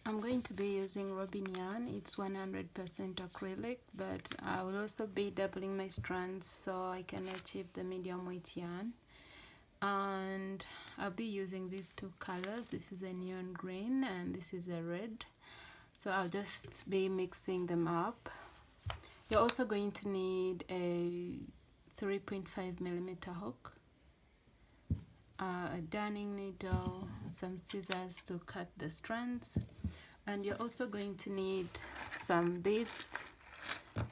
I'm going to be using robin yarn. It's 100% acrylic, but I will also be doubling my strands so I can achieve the medium weight yarn. And I'll be using these two colors. This is a neon green and this is a red. So I'll just be mixing them up. You're also going to need a 3.5mm hook, a darning needle, some scissors to cut the strands, and you're also going to need some beads,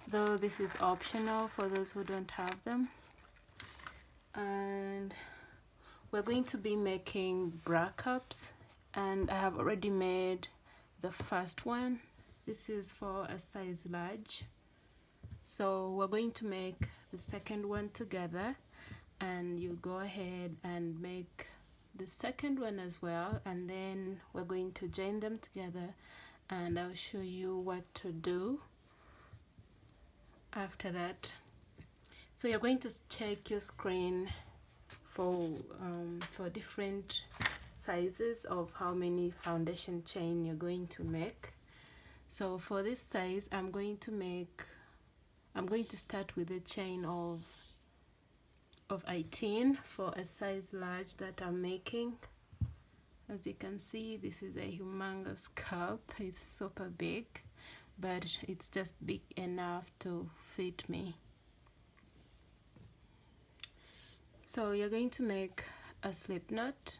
though this is optional for those who don't have them. And we're going to be making bra cups, and I have already made the first one. This is for a size large, so we're going to make the second one together, and you go ahead and make the second one as well, and then we're going to join them together, and I'll show you what to do after that. So you're going to check your screen for different sizes of how many foundation chain you're going to make. So for this size, I'm going to start with a chain of 18 for a size large that I'm making. As you can see, this is a humongous cup. It's super big, but it's just big enough to fit me. So you're going to make a slip knot,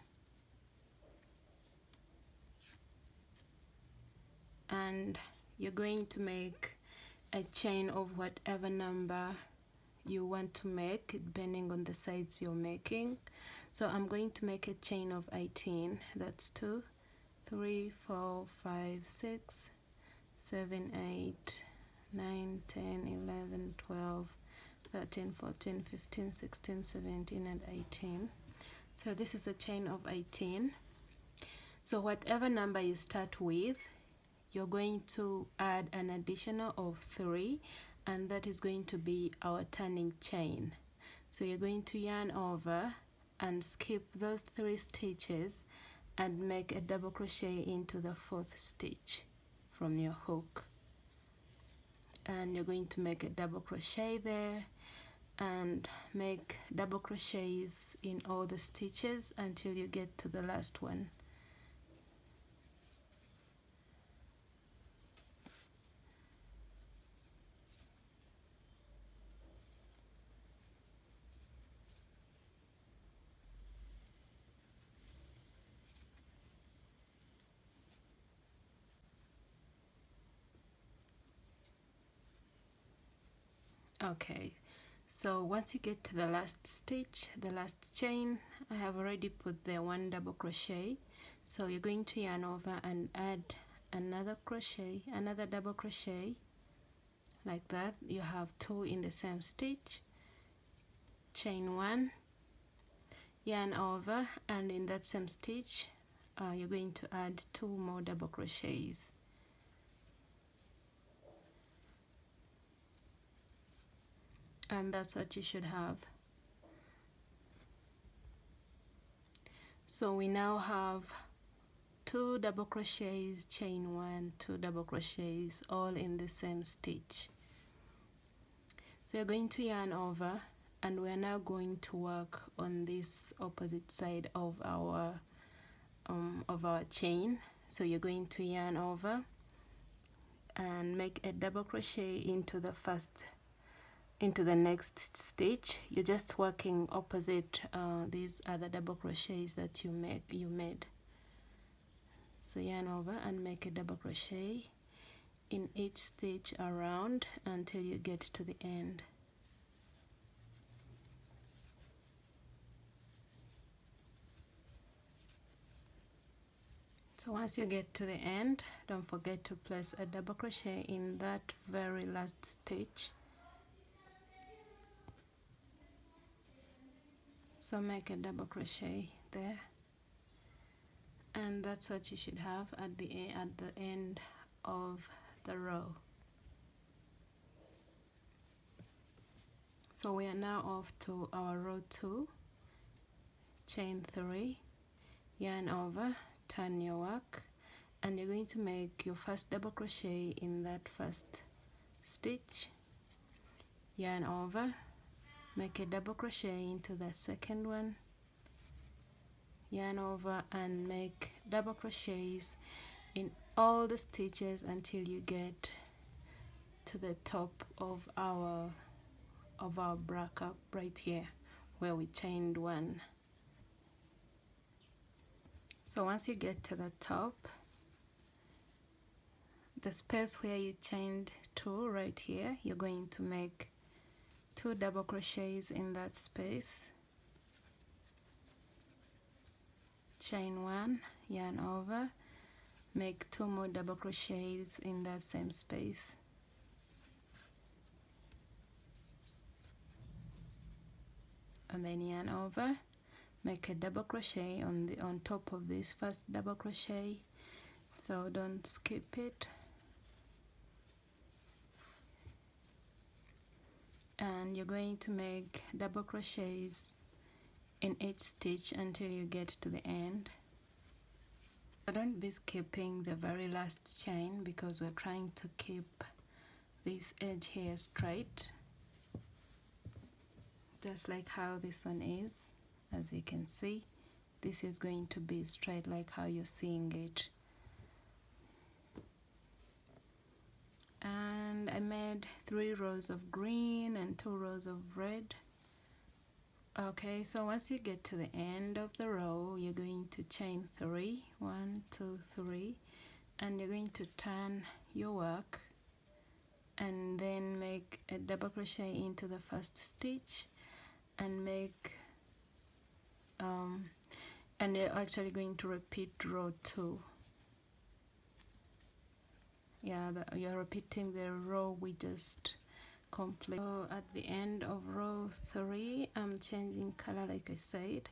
and you're going to make a chain of whatever number you want to make depending on the size you're making. So I'm going to make a chain of 18. That's 2, 3, 4, 5, 6, 7, 8, 9, 10, 11, 12, 13, 14, 15, 16, 17, and 18. So this is a chain of 18. So whatever number you start with, you're going to add an additional of 3, and that is going to be our turning chain. So you're going to yarn over and skip those 3 stitches and make a double crochet into the 4th stitch from your hook, and you're going to make a double crochet there and make double crochets in all the stitches until you get to the last one. Okay, so once you get to the last stitch, the last chain, I have already put the 1 double crochet. So you're going to yarn over and add another crochet, another double crochet, like that. You have 2 in the same stitch, chain 1, yarn over, and in that same stitch you're going to add 2 more double crochets. And that's what you should have. So we now have 2 double crochets, chain 1, 2 double crochets, all in the same stitch. So you're going to yarn over, and we're now going to work on this opposite side of our chain. So you're going to yarn over and make a double crochet into the next stitch. You're just working opposite these other double crochets that you made. So yarn over and make a double crochet in each stitch around until you get to the end. So once you get to the end, don't forget to place a double crochet in that very last stitch. So make a double crochet there, and that's what you should have at the end of the row. So we are now off to our row 2, chain 3, yarn over, turn your work, and you're going to make your first double crochet in that first stitch, yarn over, make a double crochet into that second one, yarn over, and make double crochets in all the stitches until you get to the top of our bra cup right here where we chained one. So once you get to the top, the space where you chained two right here, you're going to make 2 double crochets in that space, chain 1, yarn over, make 2 more double crochets in that same space, and then yarn over, make a double crochet on top of this first double crochet, so don't skip it, and you're going to make double crochets in each stitch until you get to the end. So don't be skipping the very last chain because we're trying to keep this edge here straight, just like how this one is. As you can see, this is going to be straight like how you're seeing it. And I made 3 rows of green and 2 rows of red. Okay, so once you get to the end of the row, you're going to chain 3, 1, 2, 3, and you're going to turn your work and then make a double crochet into the first stitch and make and you're actually going to repeat row 2. Yeah, you're repeating the row we just complete. So at the end of row 3, I'm changing color like I said,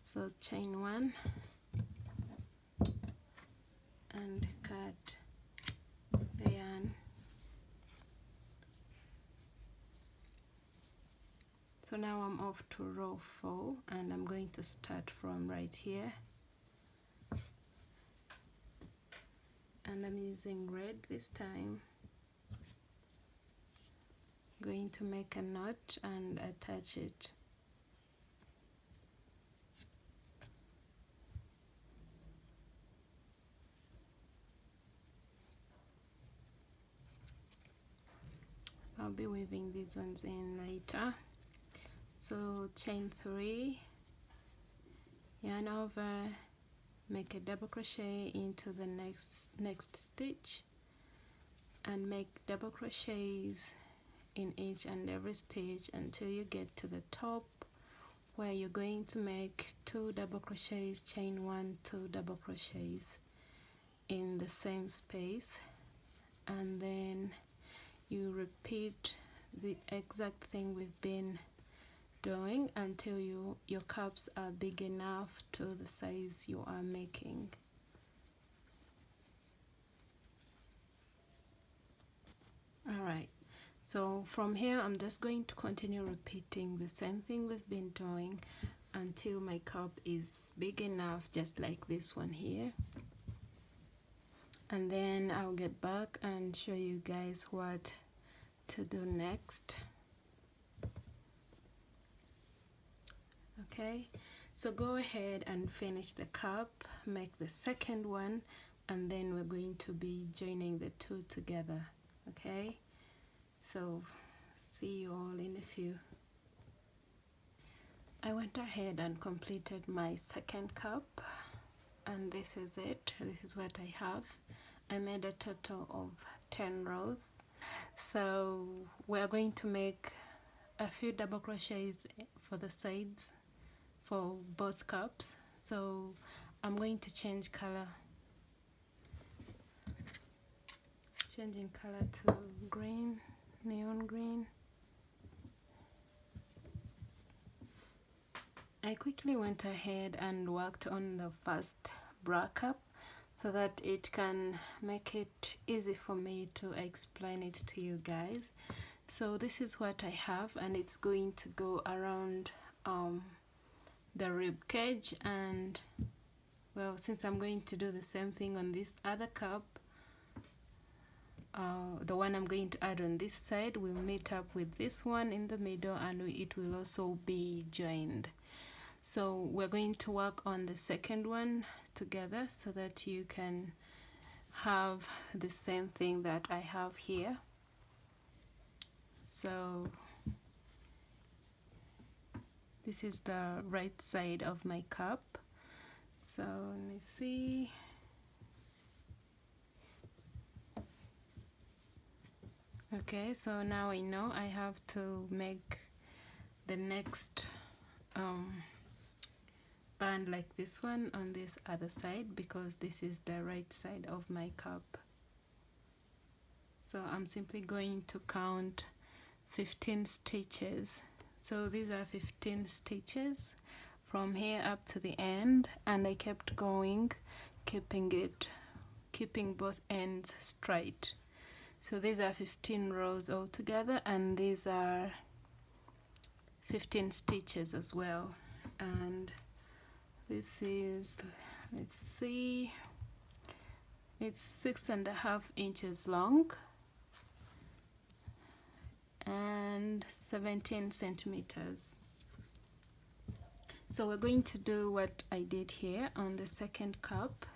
so chain 1 and cut the yarn. So now I'm off to row 4 and I'm going to start from right here, and I'm using red this time. Going to make a knot and attach it. I'll be weaving these ones in later. So chain 3, yarn over, make a double crochet into the next stitch and make double crochets in each and every stitch until you get to the top where you're going to make 2 double crochets, chain 1, 2 double crochets in the same space, and then you repeat the exact thing we've been doing until your cups are big enough to the size you are making. Alright, so from here I'm just going to continue repeating the same thing we've been doing until my cup is big enough, just like this one here, and then I'll get back and show you guys what to do next. Okay, so go ahead and finish the cup, make the second one, and then we're going to be joining the 2 together. Okay, so see you all in a few. I went ahead and completed my second cup, and this is it. This is what I have. I made a total of 10 rows. So we're going to make a few double crochets for the sides for both cups. So I'm going to change color, changing color to green, neon green. I quickly went ahead and worked on the first bra cup so that it can make it easy for me to explain it to you guys. So this is what I have, and it's going to go around the rib cage and well, since I'm going to do the same thing on this other cup, the one I'm going to add on this side will meet up with this one in the middle, and it will also be joined. So we're going to work on the second one together so that you can have the same thing that I have here. So this is the right side of my cup. So let me see. Okay, so now I know I have to make the next band like this one on this other side, because this is the right side of my cup. So I'm simply going to count 15 stitches. So these are 15 stitches from here up to the end, and I kept going, keeping both ends straight. So these are 15 rows altogether, and these are 15 stitches as well. And this is, let's see, it's 6.5 inches long and 17 centimeters. So we're going to do what I did here on the second cup,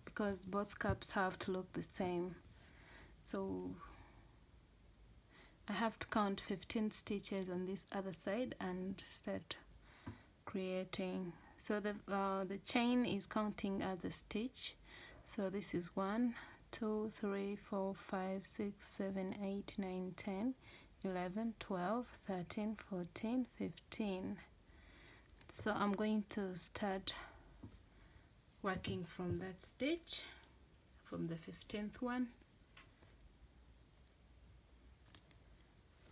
because both cups have to look the same. So I have to count 15 stitches on this other side and start creating. So the chain is counting as a stitch. So this is 1, 2, 3, 4, 5, 6, 7, 8, 9, 10, 11, 12, 13, 14, 15. So I'm going to start working from that stitch, from the 15th one.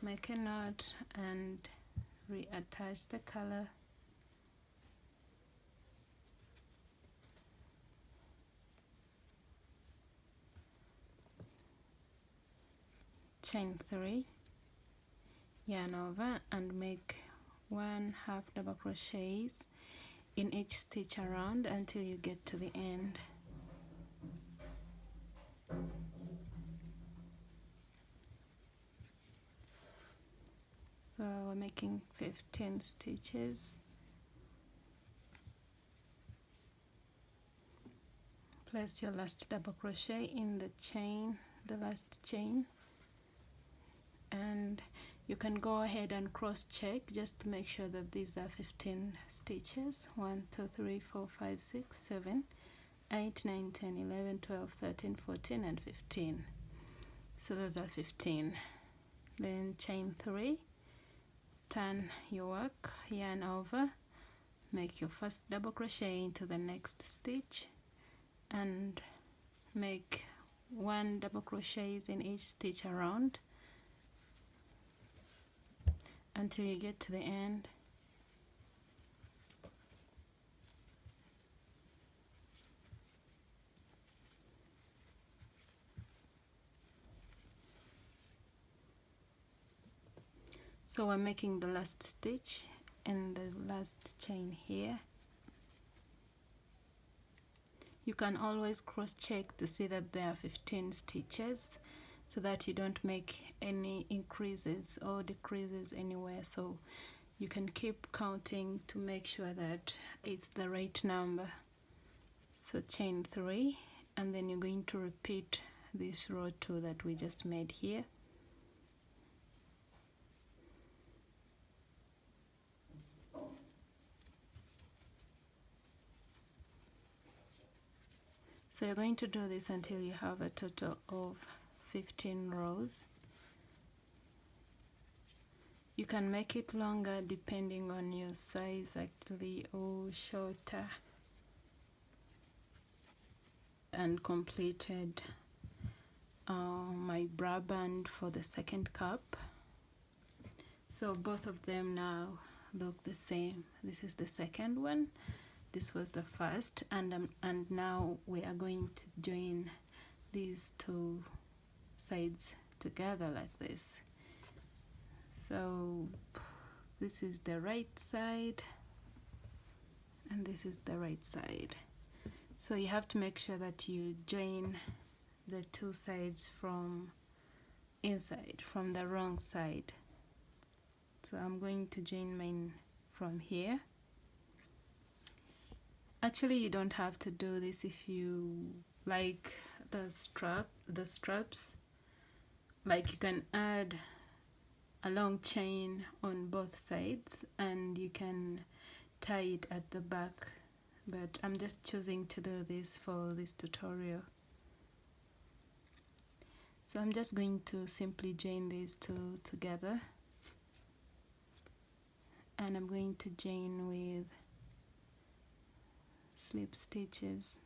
Make a knot and reattach the color. Chain 3, yarn over, and make 1/2 double crochets in each stitch around until you get to the end. So we're making 15 stitches. Place your last double crochet in the chain, the last chain, and you can go ahead and cross check just to make sure that these are 15 stitches. 1, 2, 3, 4, 5, 6, 7, 8, 9, 10, 11, 12, 13, 14, and 15. So those are 15. Then chain 3, turn your work, yarn over, make your first double crochet into the next stitch, and make 1 double crochets in each stitch around until you get to the end. So we're making the last stitch in the last chain here. You can always cross check to see that there are 15 stitches, so that you don't make any increases or decreases anywhere. So you can keep counting to make sure that it's the right number. So chain 3, and then you're going to repeat this row 2 that we just made here. So you're going to do this until you have a total of 15 rows. You can make it longer depending on your size actually, or shorter. And completed my bra band for the second cup. So both of them now look the same. This is the second one, this was the first, and now we are going to join these two sides together like this. So this is the right side and this is the right side. So you have to make sure that you join the two sides from inside, from the wrong side. So I'm going to join mine from here. Actually, you don't have to do this if you like the straps. Like, you can add a long chain on both sides and you can tie it at the back, but I'm just choosing to do this for this tutorial. So I'm just going to simply join these two together, and I'm going to join with slip stitches.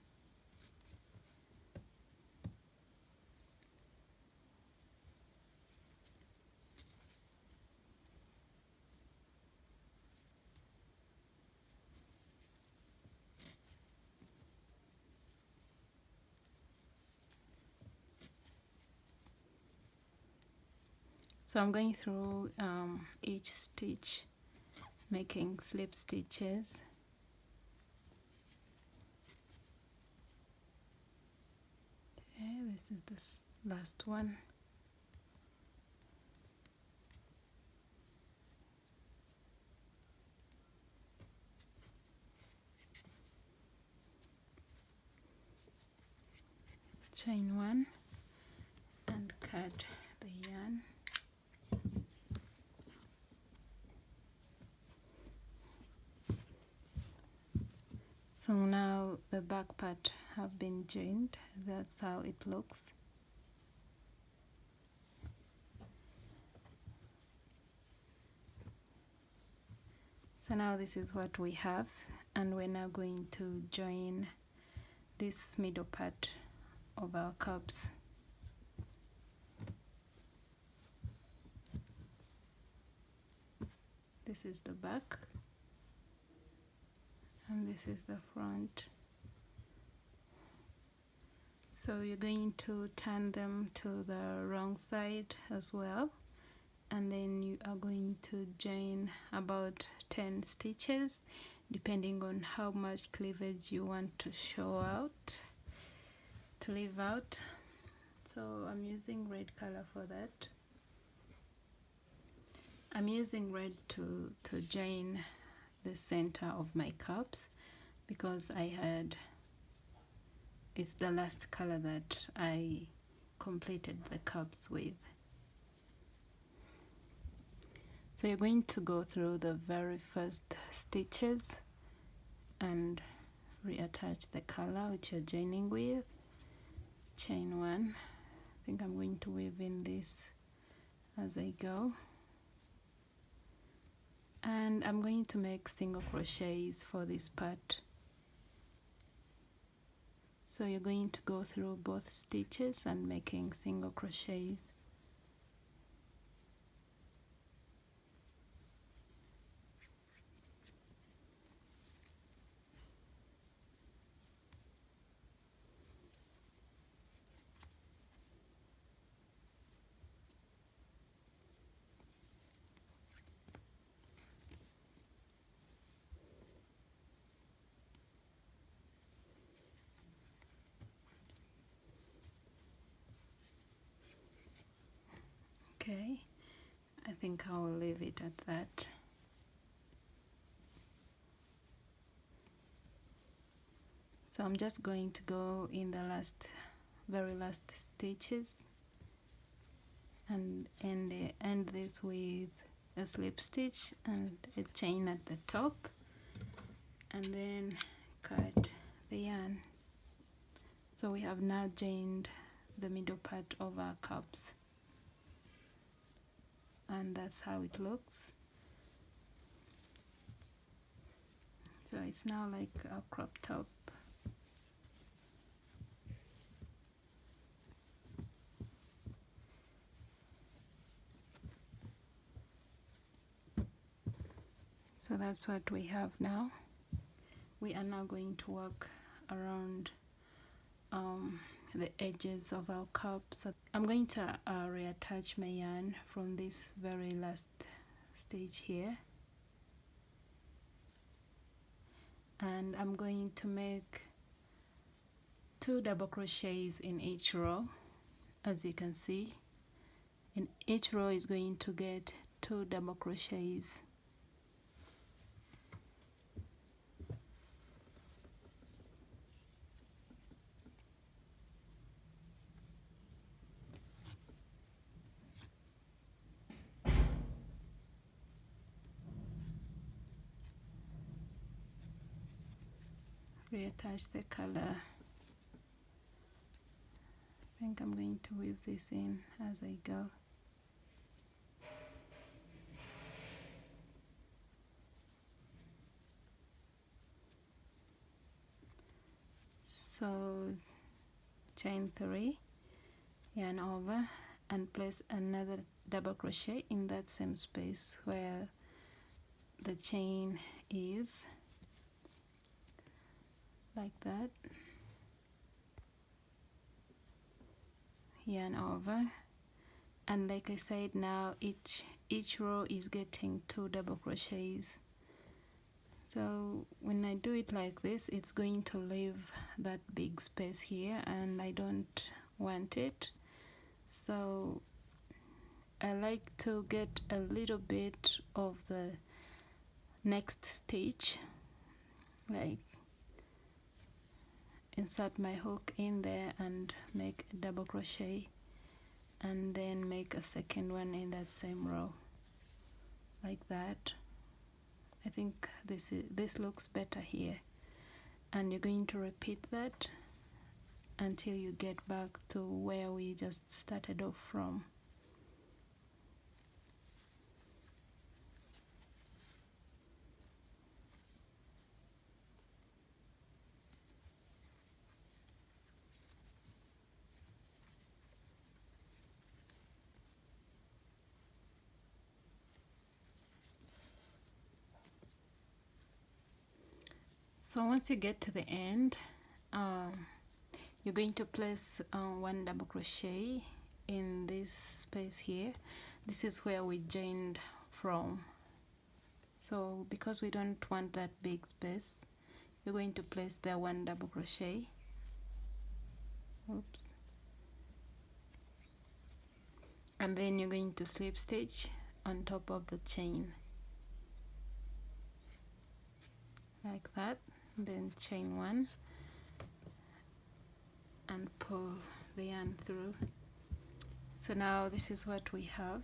So I'm going through each stitch, making slip stitches. Okay, this is the last one. Chain one and cut the yarn. So now the back part have been joined. That's how it looks. So now this is what we have, and we're now going to join this middle part of our cups. This is the back and this is the front. So you're going to turn them to the wrong side as well, and then you are going to join about 10 stitches depending on how much cleavage you want to show out, to leave out. So I'm using red color for that. I'm using red to join the center of my cups because it's the last color that I completed the cups with. So you're going to go through the very first stitches and reattach the color which you're joining with. Chain one. I think I'm going to weave in this as I go. And I'm going to make single crochets for this part. So you're going to go through both stitches and making single crochets. Okay, I think I will leave it at that. So I'm just going to go in the very last stitches and end this with a slip stitch and a chain at the top, and then cut the yarn. So we have now joined the middle part of our cups, and that's how it looks. So it's now like a crop top. So that's what we have now. We are now going to work around the edges of our cups. So I'm going to reattach my yarn from this very last stage here, and I'm going to make 2 double crochets in each row. As you can see, in each row is going to get 2 double crochets. Reattach the color. I think I'm going to weave this in as I go. So chain 3, yarn over, and place another double crochet in that same space where the chain is, like that. Yarn over, and like I said, now each row is getting 2 double crochets. So when I do it like this, it's going to leave that big space here, and I don't want it. So I like to get a little bit of the next stitch, like insert my hook in there and make a double crochet, and then make a second one in that same row, like that. I think this looks better here, and you're going to repeat that until you get back to where we just started off from. So once you get to the end, you're going to place 1 double crochet in this space here. This is where we joined from. So because we don't want that big space, you're going to place there 1 double crochet. Oops. And then you're going to slip stitch on top of the chain, like that. Then chain 1 and pull the yarn through. So now this is what we have.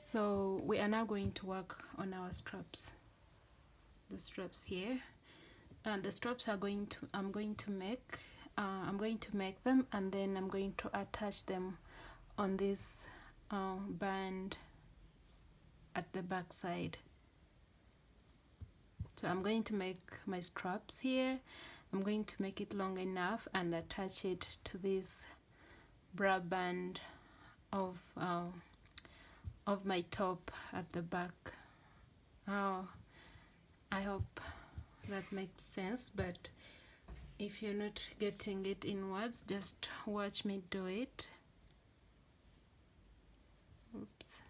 So we are now going to work on our straps. The straps here, and the straps are going to I'm going to make them, and then I'm going to attach them on this band at the back side. So I'm going to make my straps here. I'm going to make it long enough and attach it to this bra band of my top at the back. I hope that makes sense, but if you're not getting it in words, just watch me do it. Oops.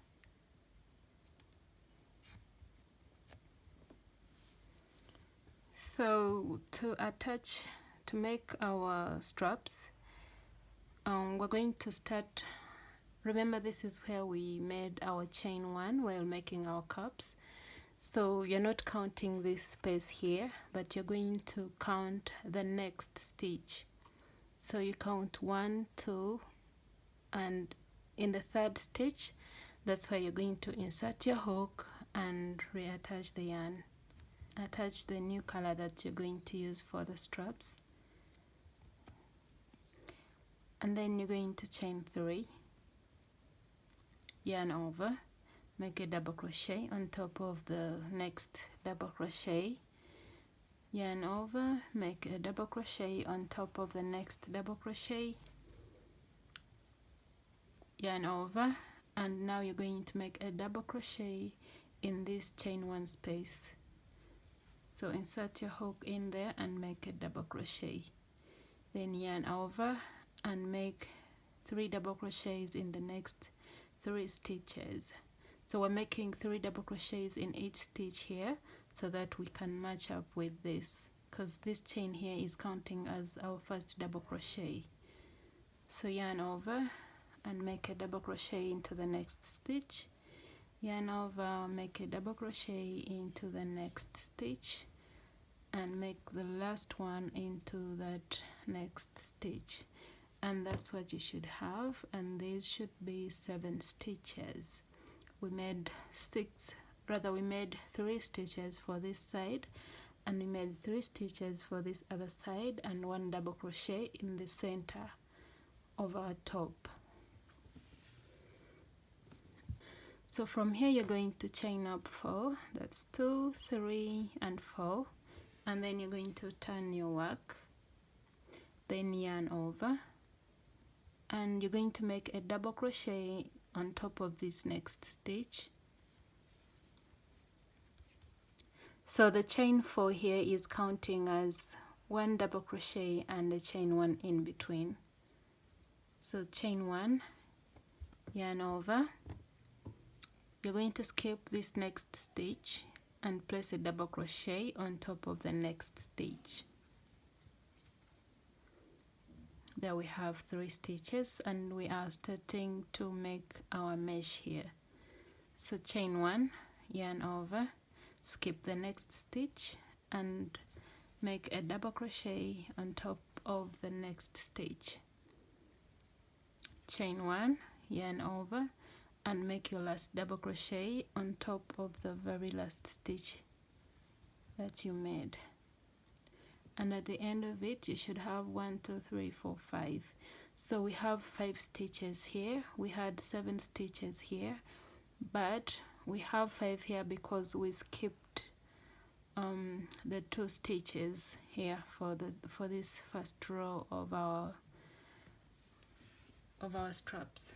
So to make our straps, we're going to start. Remember, this is where we made our chain 1 while making our cups. So you're not counting this space here, but you're going to count the next stitch. So you count 1, 2, and in the 3rd stitch, that's where you're going to insert your hook and reattach the yarn. Attach the new color that you're going to use for the straps, and then you're going to chain 3, yarn over, make a double crochet on top of the next double crochet, yarn over, make a double crochet on top of the next double crochet, yarn over, and now you're going to make a double crochet in this chain 1 space. So insert your hook in there and make a double crochet, then yarn over and make 3 double crochets in the next 3 stitches. So we're making 3 double crochets in each stitch here, so that we can match up with this, because this chain here is counting as our first double crochet. So yarn over and make a double crochet into the next stitch, yarn over, make a double crochet into the next stitch, and make the last one into that next stitch. And that's what you should have, and these should be 7 stitches. We made 3 stitches for this side, and we made 3 stitches for this other side, and 1 double crochet in the center of our top. So from here you're going to chain up 4, that's 2, 3 and 4, and then you're going to turn your work, then yarn over, and you're going to make a double crochet on top of this next stitch. So the chain 4 here is counting as 1 double crochet and a chain 1 in between. So chain 1, yarn over, you're going to skip this next stitch and place a double crochet on top of the next stitch. There we have 3 stitches, and we are starting to make our mesh here. So chain 1, yarn over, skip the next stitch and make a double crochet on top of the next stitch. Chain 1, yarn over, and make your last double crochet on top of the very last stitch that you made. And at the end of it you should have 1, 2, 3, 4, 5. So we have 5 stitches here. We had 7 stitches here, but we have 5 here because we skipped the 2 stitches here for this first row of our straps.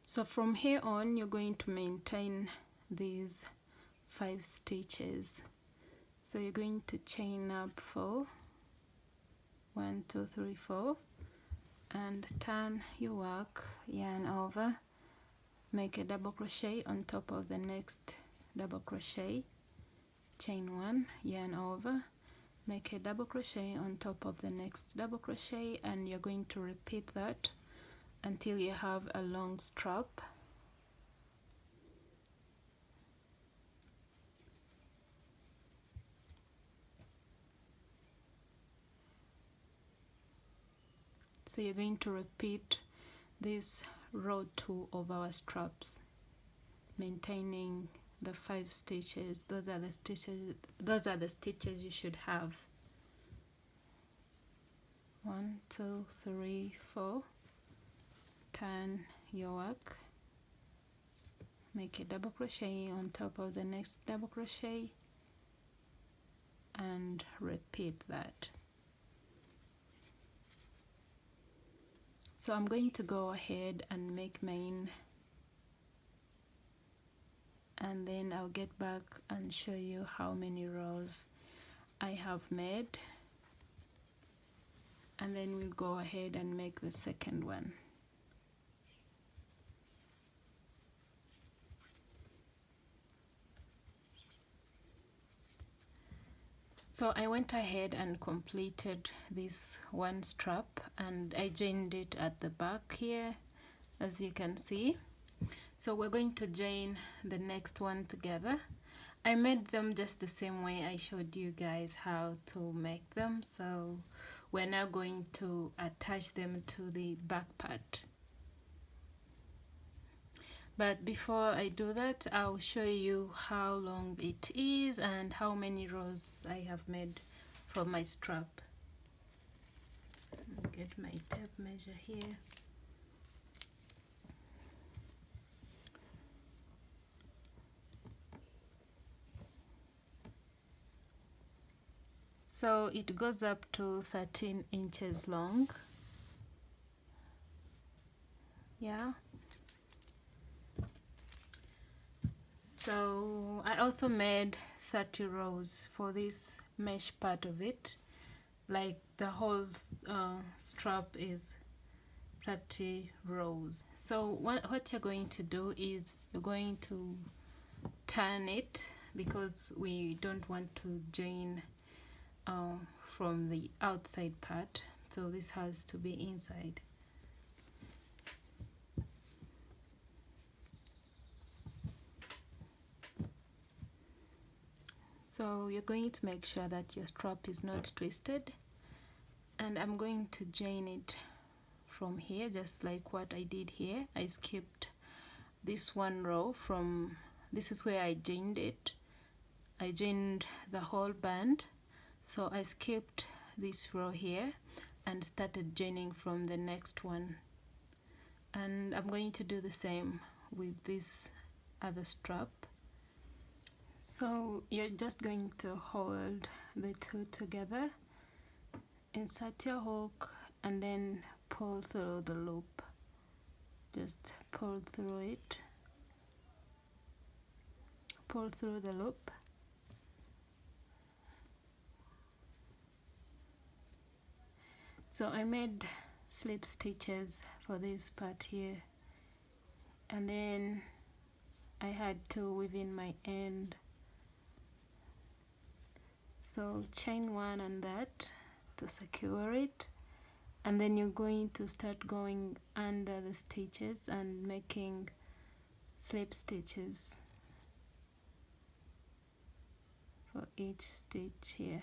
So from here on you're going to maintain these 5 stitches. So you're going to chain up 4, 1, 2, 3, 4, and turn your work, yarn over, make a double crochet on top of the next double crochet, chain 1, yarn over, make a double crochet on top of the next double crochet, and you're going to repeat that until you have a long strap. So you're going to repeat this row 2 of our straps, maintaining the 5 stitches. Those are the stitches you should have. 1, 2, 3, 4. Turn your work, make a double crochet on top of the next double crochet, and repeat that. So I'm going to go ahead and make mine, and then I'll get back and show you how many rows I have made, and then we'll go ahead and make the second one. So I went ahead and completed this one strap, and I joined it at the back here, as you can see. So we're going to join the next one together. I made them just the same way I showed you guys how to make them. So we're now going to attach them to the back part. But before I do that, I'll show you how long it is and how many rows I have made for my strap. I'll get my tape measure here. So it goes up to 13 inches long. Yeah. So I also made 30 rows for this mesh part of it. Like the whole strap is 30 rows. So what you're going to do is you're going to turn it because we don't want to join from the outside part, so this has to be inside. So you're going to make sure that your strap is not twisted, and I'm going to join it from here just like what I did here. I skipped this one row from, this is where I joined it. I joined the whole band, so I skipped this row here and started joining from the next one, and I'm going to do the same with this other strap. So you're just going to hold the two together, insert your hook, and then pull through the loop. Just pull through it, pull through the loop. So I made slip stitches for this part here, and then I had to weave in my end. So chain one on that to secure it, and then you're going to start going under the stitches and making slip stitches for each stitch here.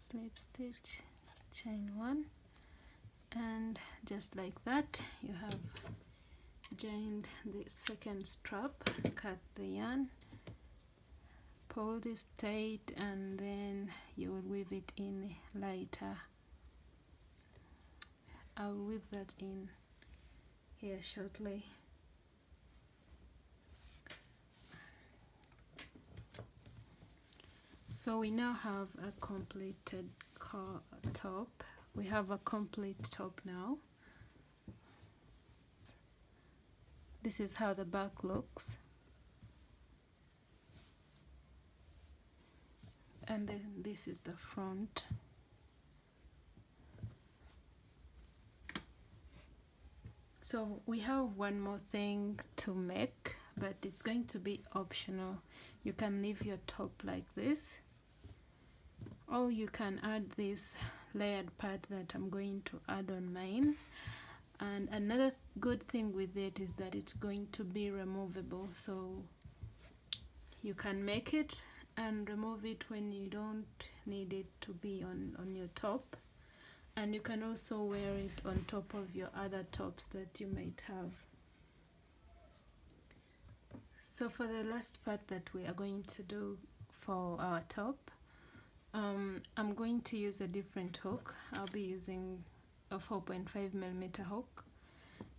Slip stitch, chain one, and just like that you have joined the second strap. Cut the yarn, pull this tight, and then you will weave it in lighter. I'll weave that in here shortly. So we now have a completed top. We have a complete top now. This is how the back looks, and then this is the front. So we have one more thing to make, but it's going to be optional. You can leave your top like this, or you can add this layered part that I'm going to add on mine. And another good thing with it is that it's going to be removable, so you can make it and remove it when you don't need it to be on your top, and you can also wear it on top of your other tops that you might have. So for the last part that we are going to do for our top, I'm going to use a different hook. I'll be using a 4.5mm hook.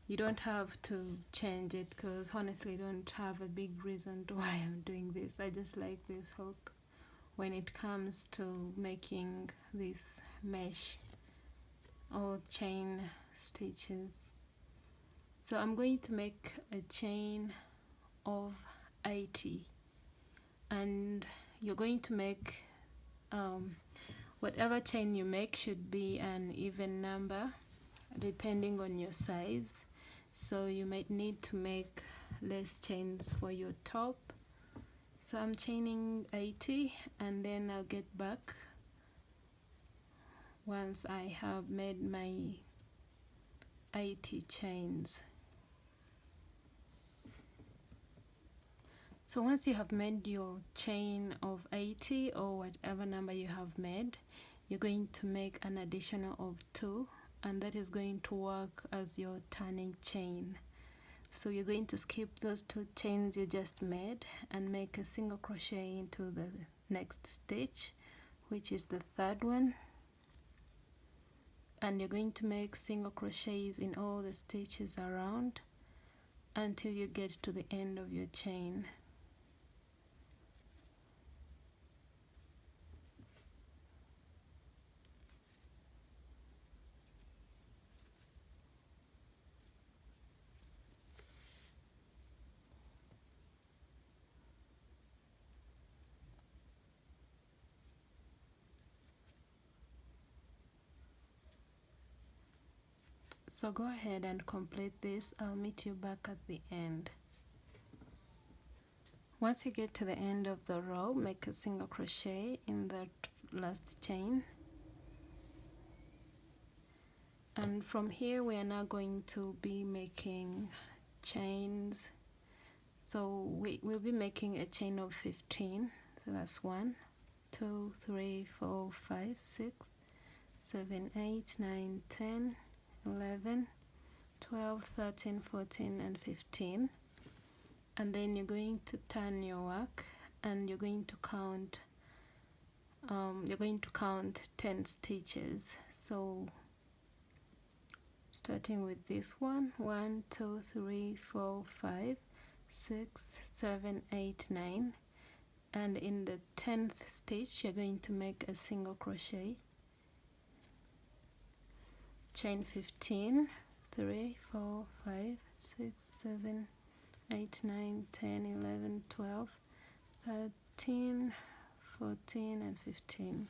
You don't have to change it, because honestly I don't have a big reason to why I'm doing this. I just like this hook when it comes to making this mesh or chain stitches. So I'm going to make a chain of 80, and you're going to make whatever chain you make should be an even number depending on your size. So you might need to make less chains for your top. So I'm chaining 80, and then I'll get back once I have made my 80 chains. So once you have made your chain of 80 or whatever number you have made, you're going to make an additional of 2, and that is going to work as your turning chain. So you're going to skip those 2 chains you just made and make a single crochet into the next stitch, which is the 3rd one, and you're going to make single crochets in all the stitches around until you get to the end of your chain. So go ahead and complete this. I'll meet you back at the end. Once you get to the end of the row, make a single crochet in that last chain, and from here we are now going to be making chains. So we will be making a chain of 15. So that's 1 2 3 4 5 6 7 8 9 10 11 12 13 14 and 15. And then you're going to turn your work and you're going to count 10 stitches. So starting with this one, 1 2 3 4 5 6 7 8 9, and in the 10th stitch you're going to make a single crochet, chain 15, 3 4 5 6 7 8 9 10 11 12 13 14 and 15.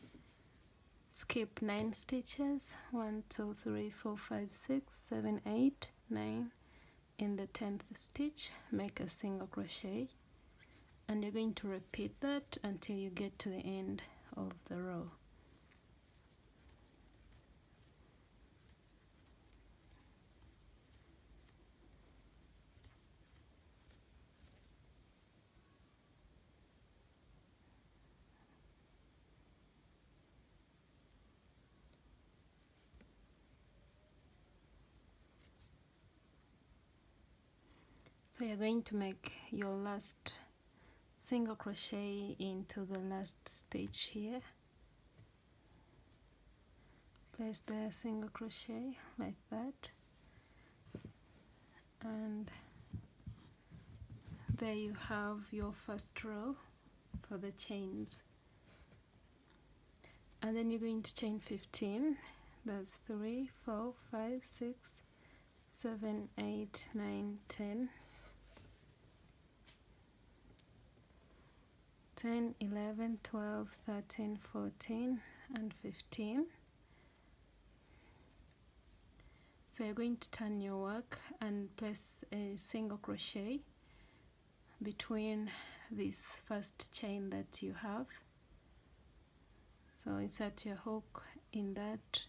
Skip 9 stitches, 1 2 3 4 5 6 7 8 9. In the 10th stitch make a single crochet, and you're going to repeat that until you get to the end of the row. So you're going to make your last single crochet into the last stitch here. Place the single crochet like that, and there you have your first row for the chains. And then you're going to chain 15. That's 3 4 5 6 7 8 9 10 10 11 12 13 14 and 15. So you're going to turn your work and place a single crochet between this first chain that you have. So insert your hook in that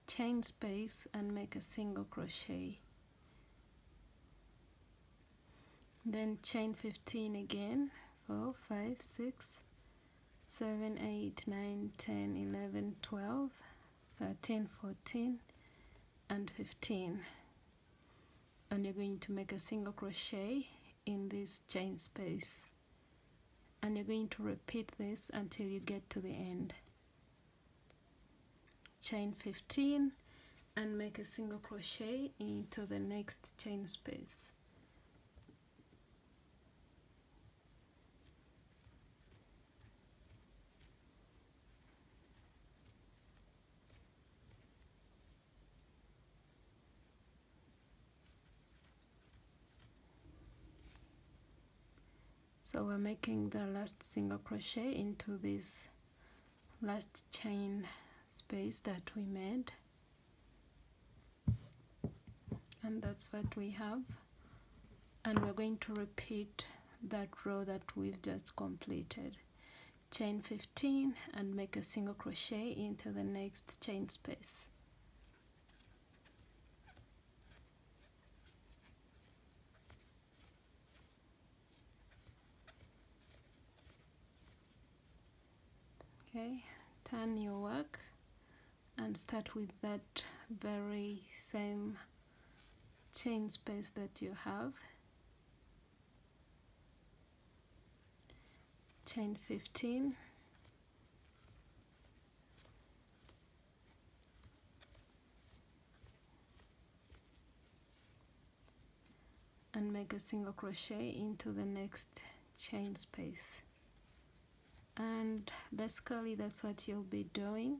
chain space and make a single crochet. Then chain 15 again, 4 5 6 7 8 9 10 11 12 13 14 and 15, and you're going to make a single crochet in this chain space, and you're going to repeat this until you get to the end. Chain 15 and make a single crochet into the next chain space. So we're making the last single crochet into this last chain space that we made, and that's what we have. And we're going to repeat that row that we've just completed. Chain 15 and make a single crochet into the next chain space. Okay, turn your work and start with that very same chain space that you have. Chain 15, and make a single crochet into the next chain space. And basically that's what you'll be doing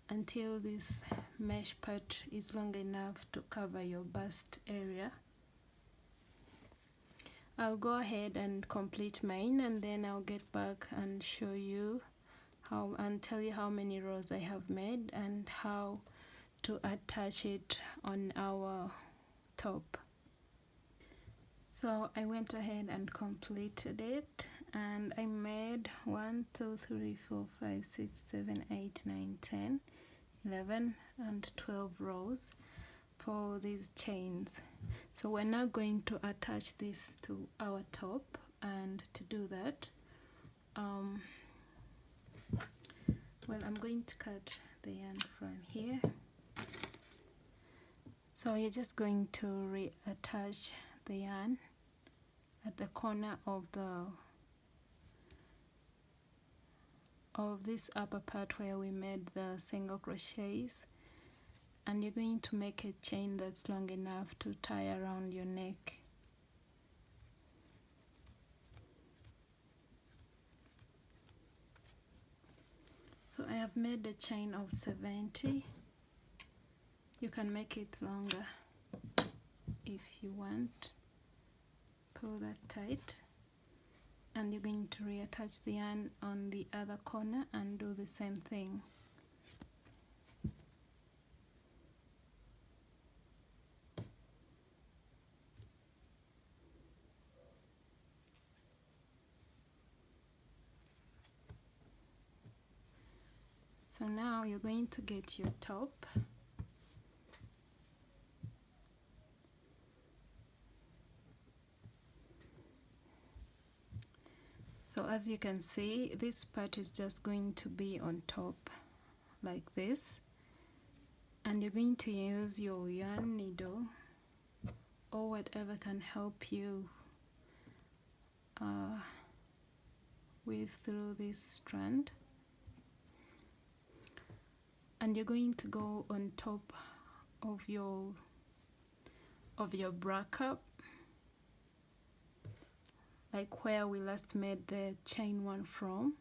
until this mesh part is long enough to cover your bust area. I'll go ahead and complete mine, and then I'll get back and show you how and tell you how many rows I have made and how to attach it on our top. So I went ahead and completed it, and I made 1 2 3 4 5 6 7 8 9 10 11 and 12 rows for these chains. So we're now going to attach this to our top, and to do that, well, I'm going to cut the yarn from here. So you're just going to reattach the yarn at the corner of this upper part where we made the single crochets, and you're going to make a chain that's long enough to tie around your neck. So I have made a chain of 70. You can make it longer if you want. Pull that tight, and you're going to reattach the yarn on the other corner and do the same thing. So now you're going to get your top. So as you can see, this part is just going to be on top like this, and you're going to use your yarn needle or whatever can help you weave through this strand, and you're going to go on top of your bra cup, like where we last made the chain one from.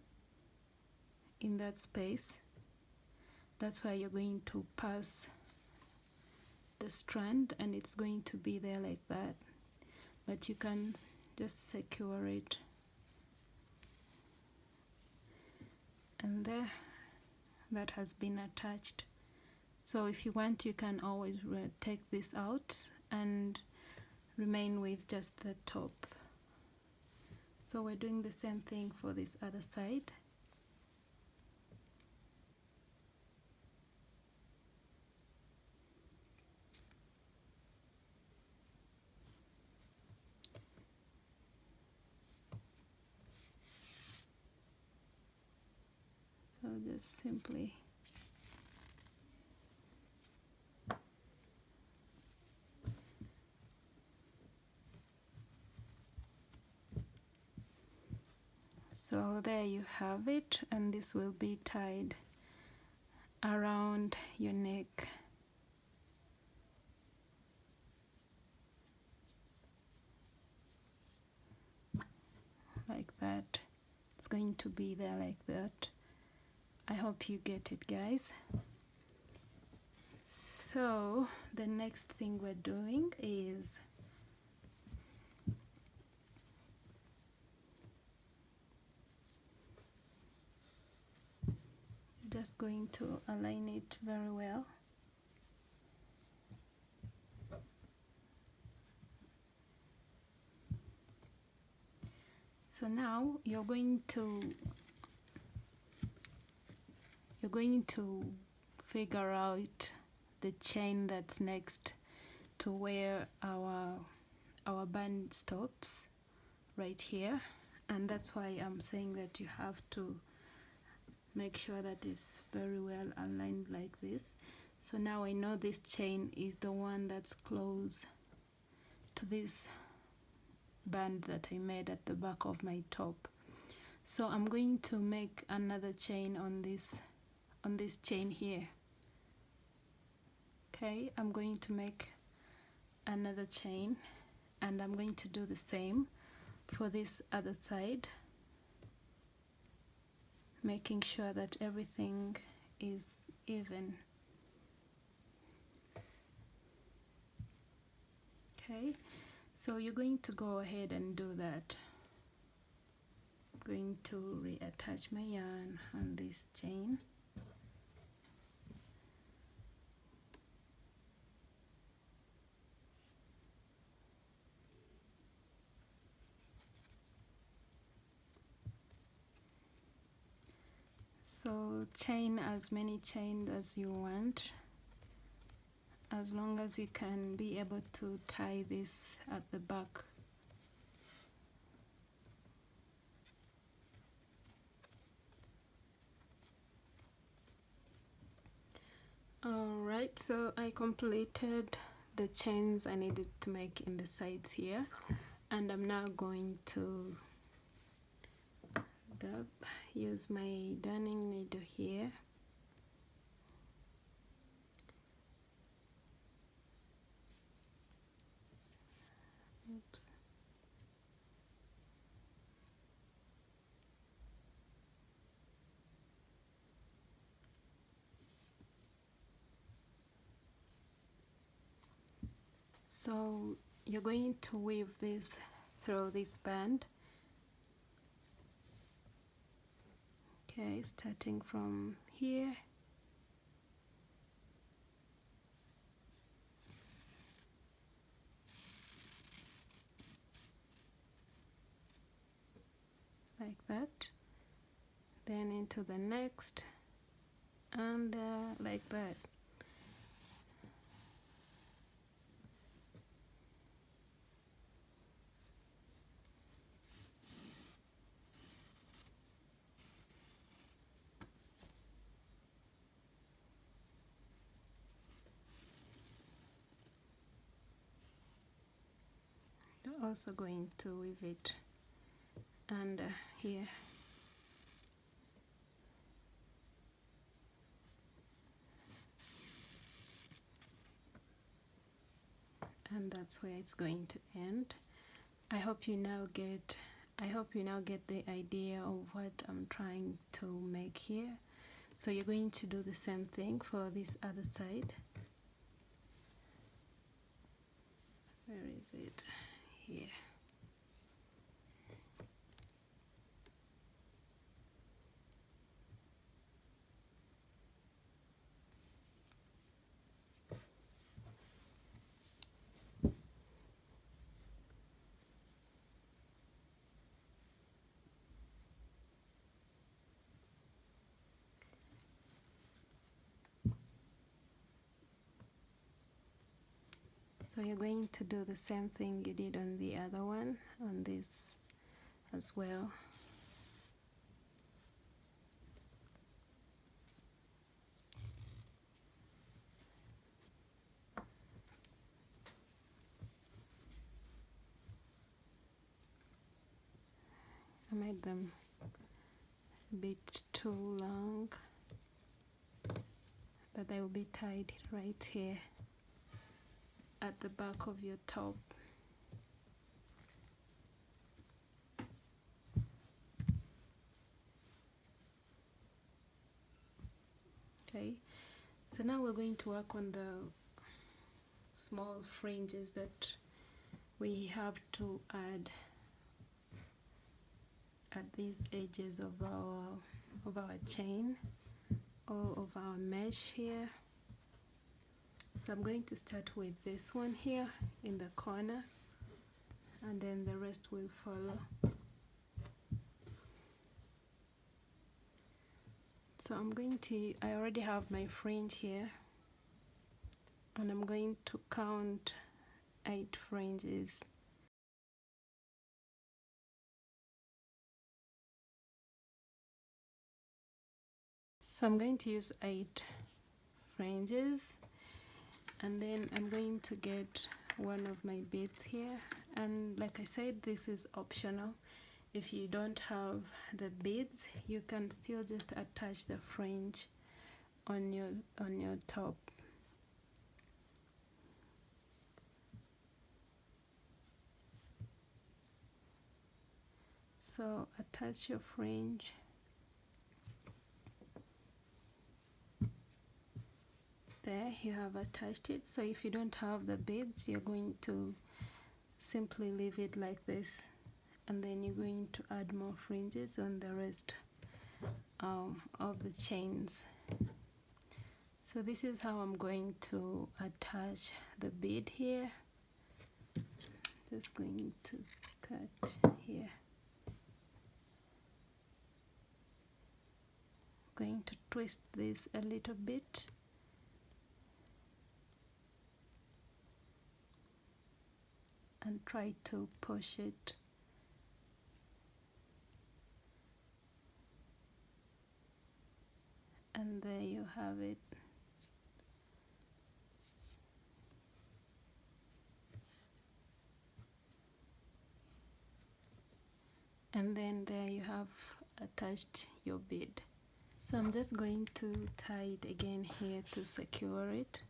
In that space, that's where you're going to pass the strand, and it's going to be there like that, but you can just secure it, and there, that has been attached. So if you want, you can always take this out and remain with just the top. So we're doing the same thing for this other side. So just simply so there you have it, and this will be tied around your neck. Like that. It's going to be there like that. I hope you get it, guys. So the next thing we're doing is just going to align it very well. So now you're going to figure out the chain that's next to where our band stops, right here, and that's why I'm saying that you have to make sure that it's very well aligned like this. So now I know this chain is the one that's close to this band that I made at the back of my top. So I'm going to make another chain on this chain here. Okay, I'm going to make another chain, and I'm going to do the same for this other side, making sure that everything is even. Okay, so you're going to go ahead and do that. I'm going to reattach my yarn on this chain. So chain as many chains as you want, as long as you can be able to tie this at the back. Alright, so I completed the chains I needed to make in the sides here, and I'm now going to use my darning needle here. Oops. So you're going to weave this through this band. Okay, starting from here. Like that. Then into the next, and like that. You're also going to weave it under here. And that's where it's going to end. I hope you now get the idea of what I'm trying to make here. So you're going to do the same thing for this other side. Where is it? Here. So you're going to do the same thing you did on the other one, on this as well. I made them a bit too long, but they will be tied right here at the back of your top. Okay, so now we're going to work on the small fringes that we have to add at these edges of our chain or of our mesh here. So I'm going to start with this one here in the corner, and then the rest will follow. So I already have my fringe here, and I'm going to count 8 fringes. So I'm going to use 8 fringes, and then I'm going to get one of my beads here, and like I said, this is optional. If you don't have the beads, you can still just attach the fringe on your top. So attach your fringe. There, you have attached it. So if you don't have the beads, you're going to simply leave it like this, and then you're going to add more fringes on the rest of the chains. So this is how I'm going to attach the bead here. Just going to cut here. going to twist this a little bit. And try to push it. And there you have it. And then there you have attached your bead. So I'm just going to tie it again here to secure it.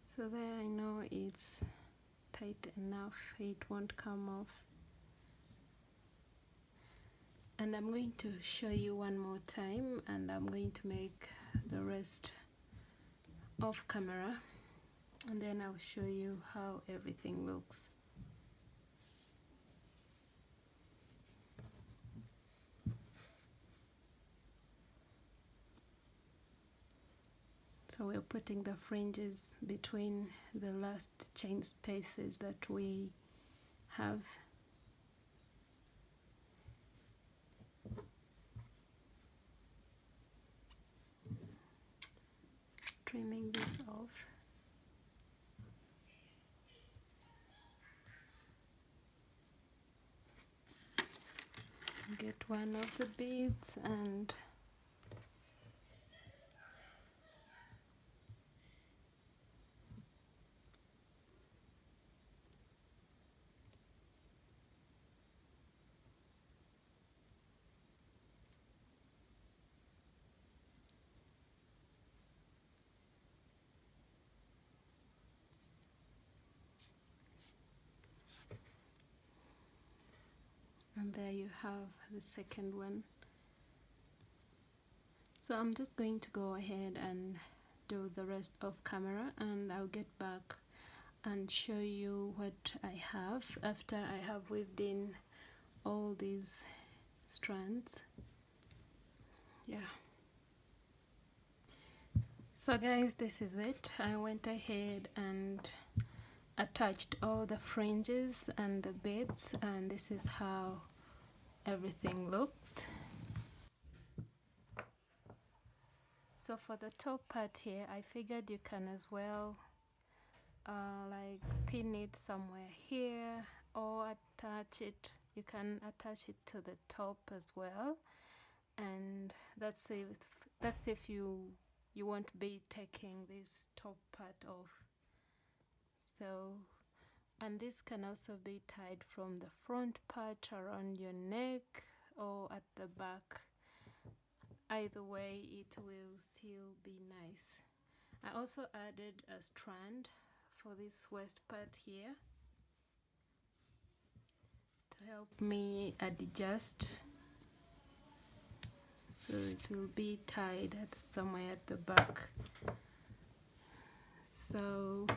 So there, I know it's tight enough, it won't come off. And I'm going to show you one more time, and I'm going to make the rest off camera, and then I'll show you how everything looks. So we're putting the fringes between the last chain spaces that we have. Trimming this off. Get one of the beads and there you have the second one. So I'm just going to go ahead and do the rest of camera, and I'll get back and show you what I have after I have weaved in all these strands. Yeah. So guys, this is it. I went ahead and attached all the fringes and the beads, and this is how everything looks. So for the top part here, I figured you can as well like pin it somewhere here, or attach it. You can attach it to the top as well, and that's if you won't be taking this top part off. So, and this can also be tied from the front part around your neck or at the back. Either way, it will still be nice. I also added a strand for this waist part here to help me adjust, so it will be tied at somewhere at the back. So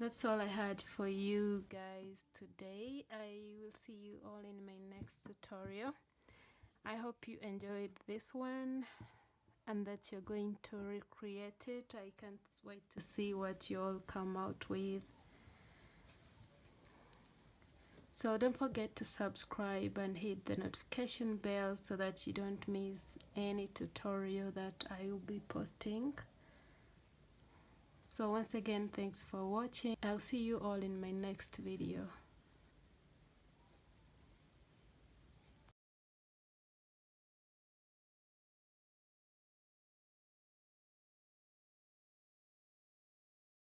that's all I had for you guys today. I will see you all in my next tutorial. I hope you enjoyed this one and that you're going to recreate it. I can't wait to see what you all come out with. So don't forget to subscribe and hit the notification bell so that you don't miss any tutorial that I will be posting. So once again, thanks for watching. I'll see you all in my next video.